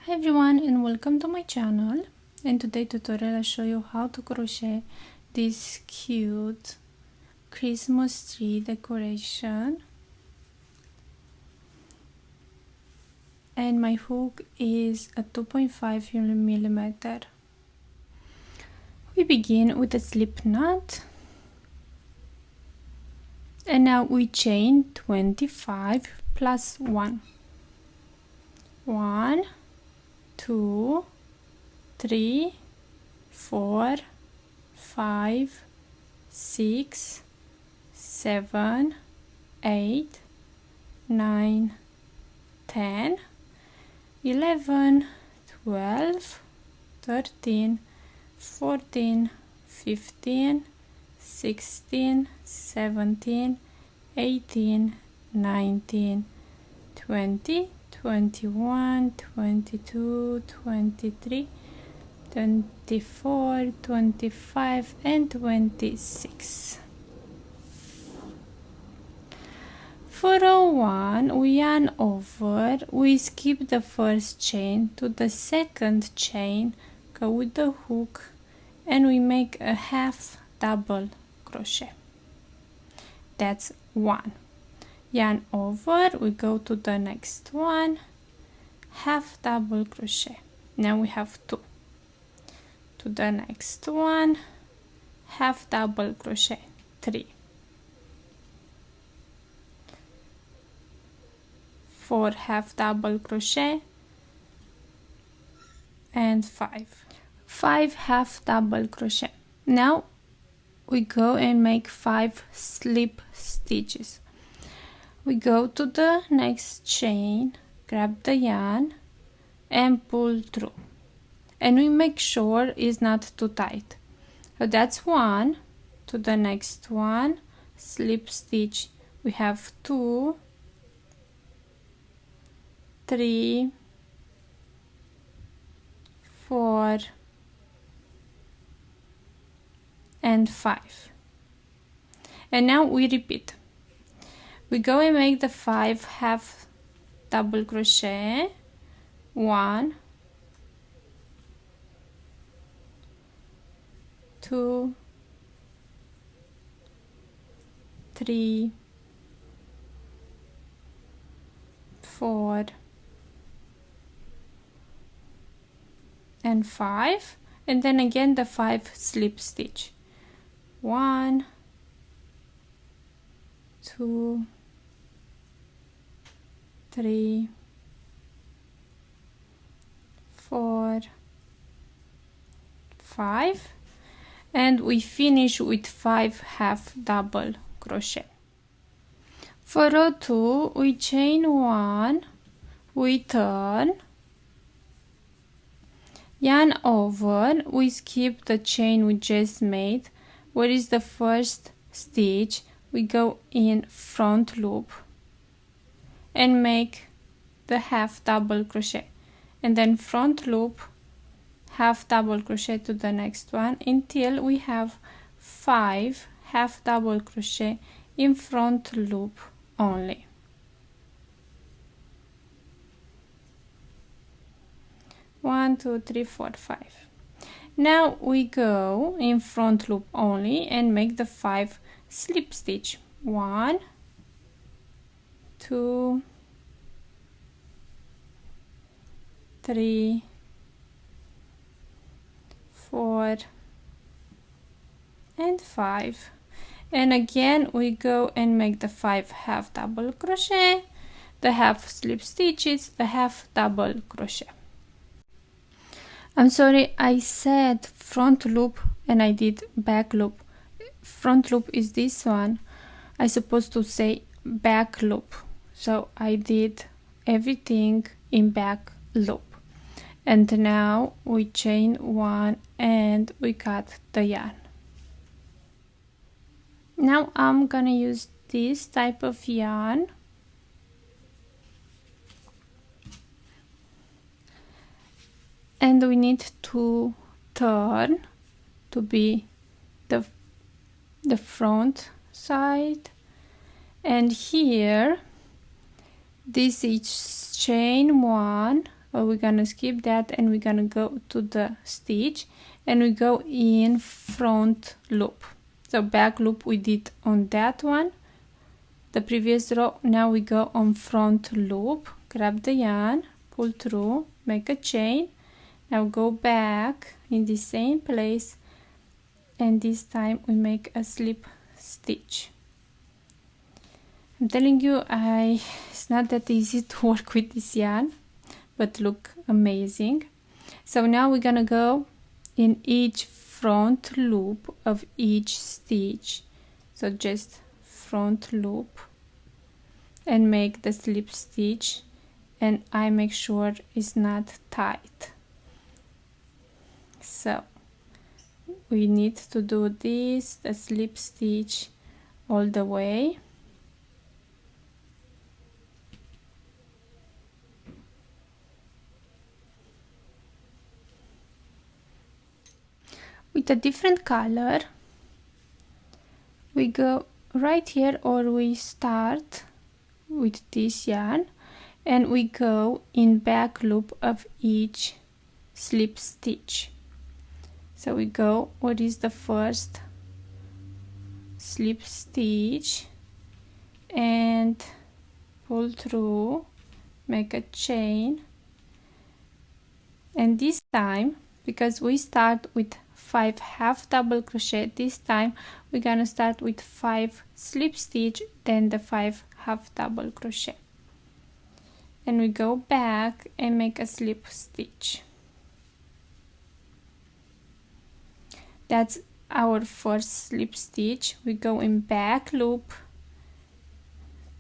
Hi everyone and welcome to my channel. In today's tutorial I'll show you how to crochet this cute Christmas tree decoration, and my hook is a 2.5 millimeter. We begin with a slip knot, and now we chain 25 plus 1. 1, 2, 3, 4, 5, 6, 7, 8, 9, 10, 11, 12, 13, 14, 15, 16, 17, 18, 19, 20, 21, 22, 23, 24, 25, and 26. For row 1, we yarn over, we skip the first chain to the second chain, go with the hook, and we make a half double crochet. That's 1. Yarn over, we go to the next one, half double crochet. Now we have 2. To the next one, half double crochet, 3, 4 half double crochet, and 5 half double crochet. Now we go and make 5 slip stitches. We go to the next chain, grab the yarn and pull through, and we make sure it's not too tight. So that's 1. To the next one, slip stitch. We have 2, 3, 4, and 5. And now we repeat. We go and make the 5 half double crochet, 1, 2, 3, 4, and 5, and then again the 5 slip stitch. 1, 2, 3, 4, 5, and we finish with 5 half double crochet. For row 2, we chain 1, we turn, yarn over, we skip the chain we just made. Where is the first stitch? We go in front loop and make the half double crochet, and then front loop, half double crochet to the next one until we have 5 half double crochet in front loop only. One, 2, 3, 4, 5. Now we go in front loop only and make the 5 slip stitch. 1, 2, 3, 4, and 5. And again we go and make the 5 half double crochet, the half slip stitches, the half double crochet. I'm sorry, I said front loop and I did back loop. Front loop is this one. I supposed to say back loop, so I did everything in back loop. And now we chain 1 and we cut the yarn. Now I'm gonna use this type of yarn, and we need to turn to be the front side, and here this is chain 1, we're gonna skip that and we're gonna go to the stitch and we go in front loop. So back loop we did on that one, the previous row. Now we go on front loop, grab the yarn, pull through, make a chain. Now go back in the same place and this time we make a slip stitch. I'm telling you, it's not that easy to work with this yarn, but look amazing. So now we're gonna go in each front loop of each stitch, so just front loop and make the slip stitch, and I make sure it's not tight. So we need to do this, the slip stitch, all the way. With a different color, we go right here, or we start with this yarn and we go in back loop of each slip stitch. So we go, what is the first slip stitch and pull through, make a chain, and this time, because we start with 5 half double crochet, this time we're gonna start with 5 slip stitch, then the 5 half double crochet, and we go back and make a slip stitch. That's our first slip stitch. We go in back loop,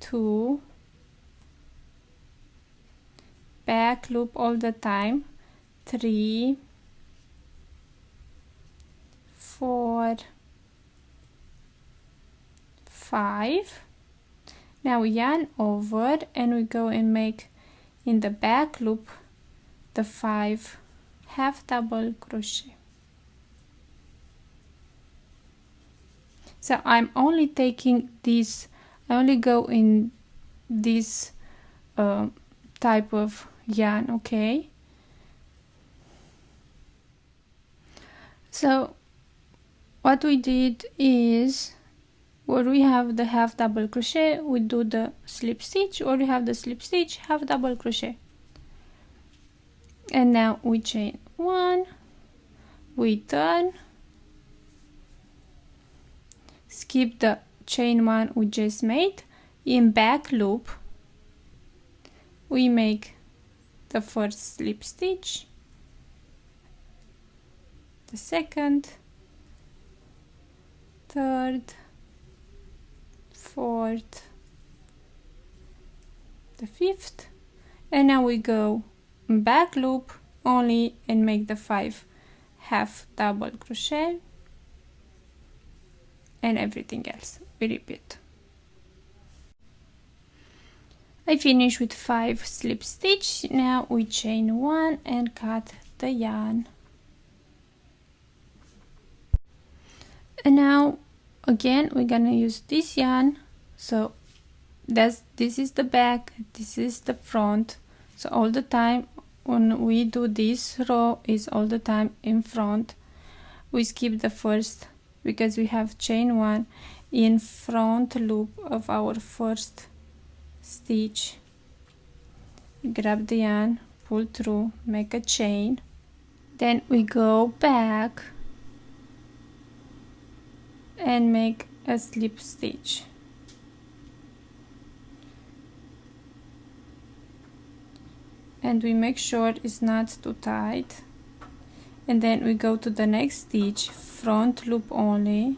2, back loop all the time, 3, 4, 5. Now we yarn over and we go and make in the back loop the 5 half double crochet. So I'm only taking this, I only go in this type of yarn, okay? So what we did is, where we have the half double crochet, we do the slip stitch, or we have the slip stitch, half double crochet, and now we chain 1, we turn, skip the chain 1 we just made, in back loop we make the first slip stitch, the second, third, fourth, the fifth, and now we go back loop only and make the 5 half double crochet, and everything else we repeat. I finish with 5 slip stitch. Now we chain 1 and cut the yarn, and now again we're gonna use this yarn. So this is the back, this is the front, so all the time when we do this row is all the time in front. We skip the first because we have chain 1 in front loop of our first stitch, grab the yarn, pull through, make a chain, then we go back and make a slip stitch, and we make sure it's not too tight, and then we go to the next stitch, front loop only,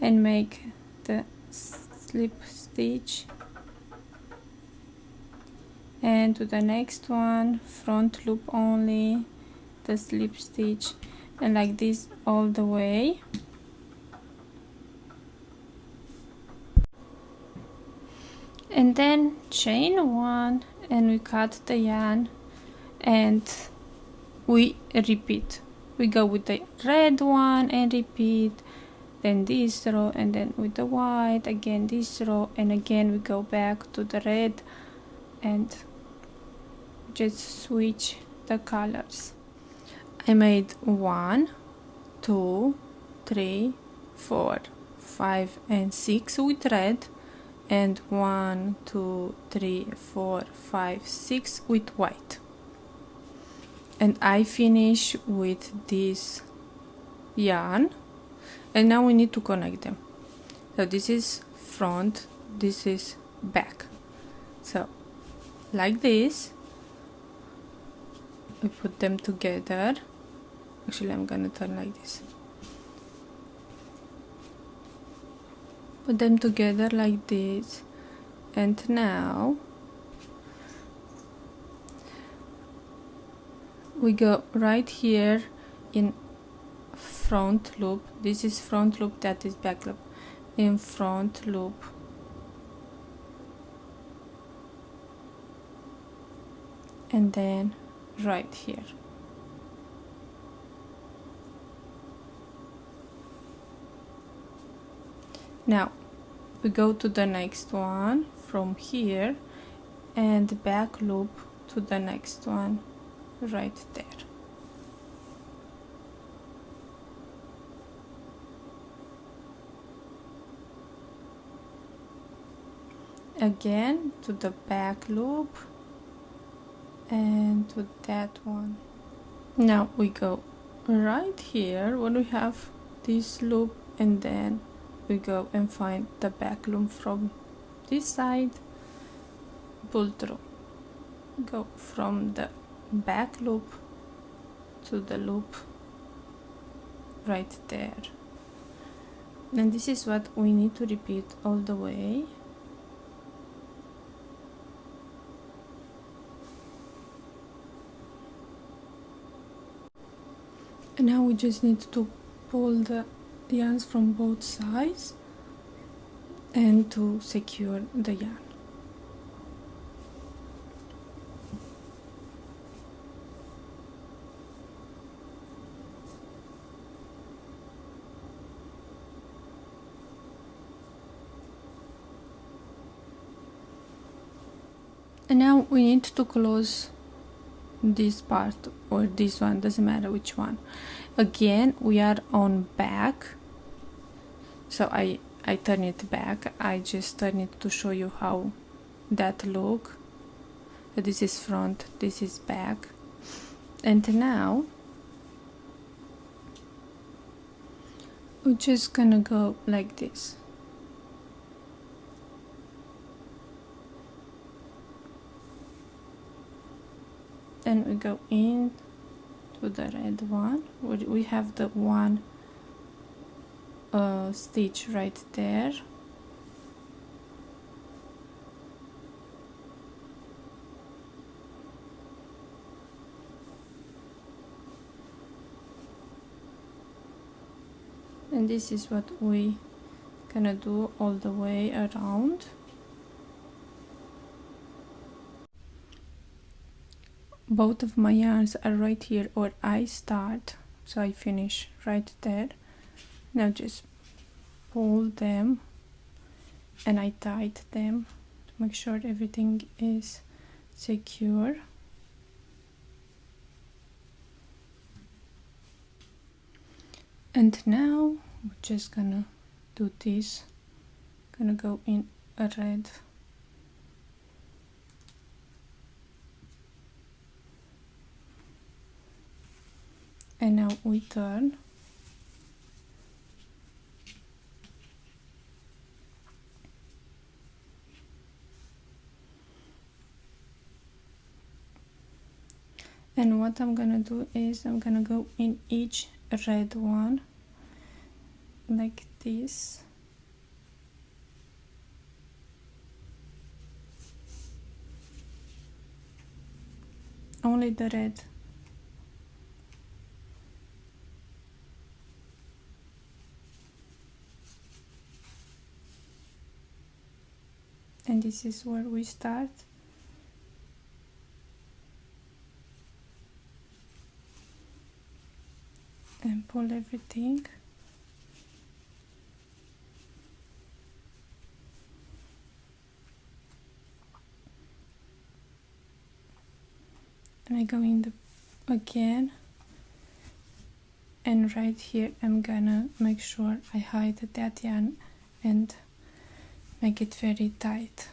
and make the slip stitch, and to the next one, front loop only, the slip stitch, and like this all the way. And then chain 1 and we cut the yarn and we repeat. We go with the red one and repeat, then this row, and then with the white again this row, and again we go back to the red and just switch the colors. I made 1, 2, 3, 4, 5 and 6 with red, and 1, 2, 3, 4, 5, 6 with white. And I finish with this yarn, and now we need to connect them. So this is front, this is back. So like this, we put them together. Actually, I'm gonna turn like this. Put them together like this, and now we go right here in front loop. This is front loop, that is back loop. In front loop, and then right here. Now we go to the next one from here and back loop to the next one right there. Again to the back loop and to that one. Now we go right here when we have this loop, and then we go and find the back loop from this side, pull through, go from the back loop to the loop right there. And this is what we need to repeat all the way. And now we just need to pull the yarns from both sides and to secure the yarn. And now we need to close this part or this one, doesn't matter which one. Again, we are on back, so I turn it back. I just turn it to show you how that look. So this is front, this is back, and now we're just gonna go like this. Then we go in to the red one. We have the one stitch right there. And this is what we gonna do all the way around. Both of my yarns are right here where I start, so I finish right there. Now just pull them and I tied them to make sure everything is secure. And now we're just gonna do this. Gonna go in a red. And now we turn. And what I'm gonna do is I'm gonna go in each red one like this. Only the red. And this is where we start. And pull everything. I go in the again, and right here I'm gonna make sure I hide that yarn and make it very tight.